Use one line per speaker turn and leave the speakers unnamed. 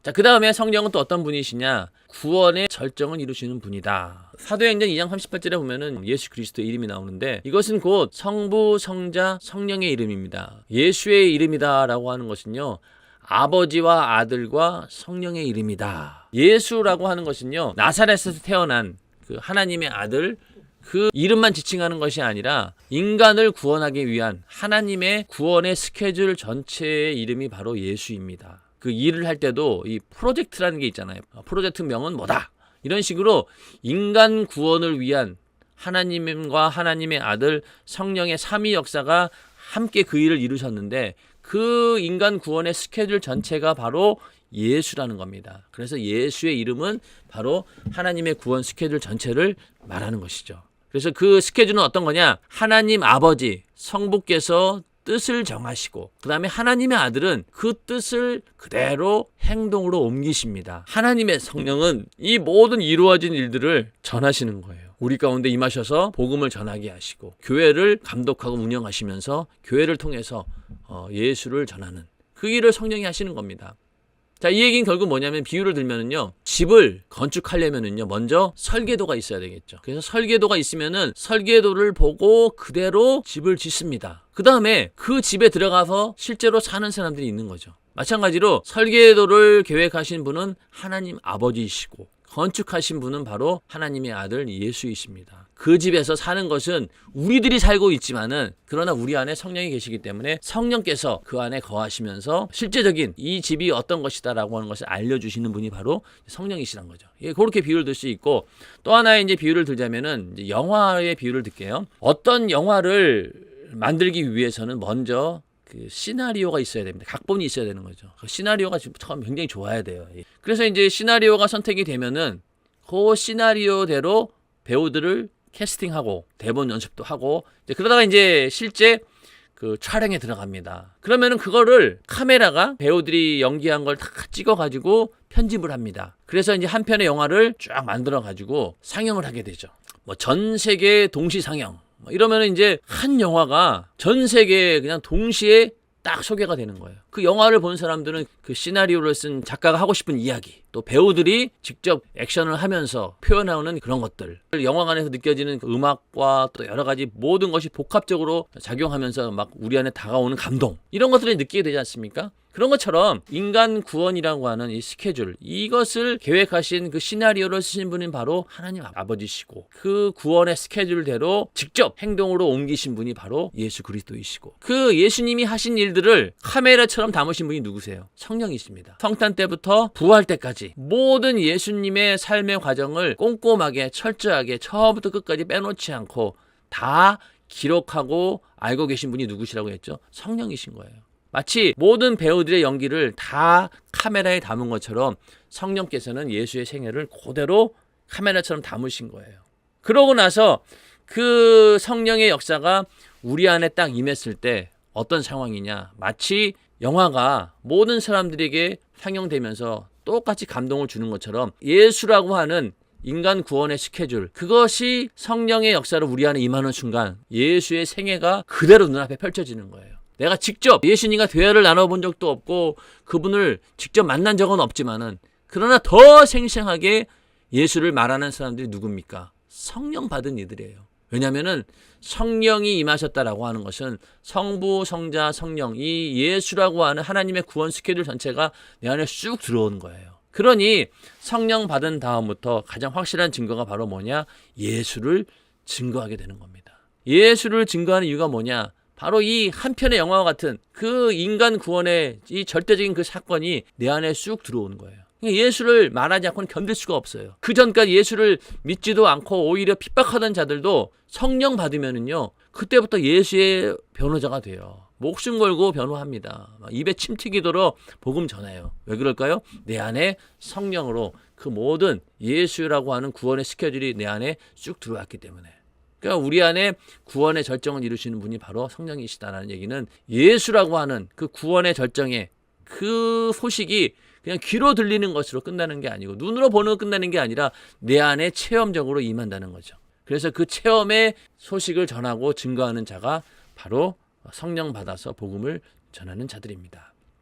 자, 그 다음에 성령은 또 어떤 분이시냐? 구원의 절정을 이루시는 분이다. 사도행전 2장 38절에 보면은 예수 그리스도의 이름이 나오는데 이것은 곧 성부, 성자, 성령의 이름입니다. 예수의 이름이다라고 하는 것은요. 아버지와 아들과 성령의 이름이다. 예수라고 하는 것은요. 나사렛에서 태어난 그 하나님의 아들 그 이름만 지칭하는 것이 아니라 인간을 구원하기 위한 하나님의 구원의 스케줄 전체의 이름이 바로 예수입니다. 그 일을 할 때도 이 프로젝트라는 게 있잖아요. 프로젝트 명은 뭐다. 이런 식으로 인간 구원을 위한 하나님과 하나님의 아들 성령의 삼위 역사가 함께 그 일을 이루셨는데 그 인간 구원의 스케줄 전체가 바로 예수라는 겁니다. 그래서 예수의 이름은 바로 하나님의 구원 스케줄 전체를 말하는 것이죠. 그래서 그 스케줄은 어떤 거냐? 하나님 아버지 성부께서 뜻을 정하시고 그 다음에 하나님의 아들은 그 뜻을 그대로 행동으로 옮기십니다. 하나님의 성령은 이 모든 이루어진 일들을 전하시는 거예요. 우리 가운데 임하셔서 복음을 전하게 하시고 교회를 감독하고 운영하시면서 교회를 통해서 예수를 전하는 그 일을 성령이 하시는 겁니다. 자, 이 얘기는 결국 뭐냐면 비유를 들면은요. 집을 건축하려면은요. 먼저 설계도가 있어야 되겠죠. 그래서 설계도가 있으면은 설계도를 보고 그대로 집을 짓습니다. 그 다음에 그 집에 들어가서 실제로 사는 사람들이 있는 거죠. 마찬가지로 설계도를 계획하신 분은 하나님 아버지이시고 건축하신 분은 바로 하나님의 아들 예수이십니다. 그 집에서 사는 것은 우리들이 살고 있지만은 그러나 우리 안에 성령이 계시기 때문에 성령께서 그 안에 거하시면서 실제적인 이 집이 어떤 것이다라고 하는 것을 알려주시는 분이 바로 성령이시란 거죠. 예, 그렇게 비유를 들 수 있고 또 하나의 이제 비유를 들자면은 이제 영화의 비유를 들게요. 어떤 영화를 만들기 위해서는 먼저 그 시나리오가 있어야 됩니다. 각본이 있어야 되는 거죠. 그 시나리오가 처음 굉장히 좋아야 돼요. 그래서 이제 시나리오가 선택이 되면은 그 시나리오대로 배우들을 캐스팅하고 대본 연습도 하고 그러다가 이제 실제 그 촬영에 들어갑니다. 그러면은 그거를 카메라가 배우들이 연기한 걸 다 찍어가지고 편집을 합니다. 그래서 이제 한 편의 영화를 쫙 만들어가지고 상영을 하게 되죠. 뭐 전 세계 동시 상영. 이러면은 이제 한 영화가 전 세계에 그냥 동시에 딱 소개가 되는 거예요. 그 영화를 본 사람들은 그 시나리오를 쓴 작가가 하고 싶은 이야기, 또 배우들이 직접 액션을 하면서 표현하는 그런 것들, 영화관에서 느껴지는 그 음악과 또 여러 가지 모든 것이 복합적으로 작용하면서 막 우리 안에 다가오는 감동, 이런 것들을 느끼게 되지 않습니까? 그런 것처럼 인간 구원이라고 하는 이 스케줄, 이것을 계획하신 그 시나리오를 쓰신 분은 바로 하나님 아버지시고 그 구원의 스케줄대로 직접 행동으로 옮기신 분이 바로 예수 그리스도이시고 그 예수님이 하신 일들을 카메라처럼 담으신 분이 누구세요? 성령이십니다. 성탄 때부터 부활 때까지 모든 예수님의 삶의 과정을 꼼꼼하게 철저하게 처음부터 끝까지 빼놓지 않고 다 기록하고 알고 계신 분이 누구시라고 했죠? 성령이신 거예요. 마치 모든 배우들의 연기를 다 카메라에 담은 것처럼 성령께서는 예수의 생애를 그대로 카메라처럼 담으신 거예요. 그러고 나서 그 성령의 역사가 우리 안에 딱 임했을 때 어떤 상황이냐. 마치 영화가 모든 사람들에게 상영되면서 똑같이 감동을 주는 것처럼 예수라고 하는 인간 구원의 스케줄, 그것이 성령의 역사로 우리 안에 임하는 순간 예수의 생애가 그대로 눈앞에 펼쳐지는 거예요. 내가 직접 예수님과 대화를 나눠본 적도 없고 그분을 직접 만난 적은 없지만은 그러나 더 생생하게 예수를 말하는 사람들이 누굽니까? 성령 받은 이들이에요. 왜냐하면은 성령이 임하셨다라고 하는 것은 성부, 성자, 성령, 이 예수라고 하는 하나님의 구원 스케줄 전체가 내 안에 쑥 들어오는 거예요. 그러니 성령 받은 다음부터 가장 확실한 증거가 바로 뭐냐? 예수를 증거하게 되는 겁니다. 예수를 증거하는 이유가 뭐냐? 바로 이 한 편의 영화와 같은 그 인간 구원의 이 절대적인 그 사건이 내 안에 쑥 들어오는 거예요. 예수를 말하지 않고는 견딜 수가 없어요. 그 전까지 예수를 믿지도 않고 오히려 핍박하던 자들도 성령 받으면은요, 그때부터 예수의 변호자가 돼요. 목숨 걸고 변호합니다. 입에 침 튀기도록 복음 전해요. 왜 그럴까요? 내 안에 성령으로 그 모든 예수라고 하는 구원의 스케줄이 내 안에 쑥 들어왔기 때문에. 그러니까 우리 안에 구원의 절정을 이루시는 분이 바로 성령이시다라는 얘기는 예수라고 하는 그 구원의 절정의 그 소식이 그냥 귀로 들리는 것으로 끝나는 게 아니고 눈으로 보는 거 끝나는 게 아니라 내 안에 체험적으로 임한다는 거죠. 그래서 그 체험의 소식을 전하고 증거하는 자가 바로 성령 받아서 복음을 전하는 자들입니다.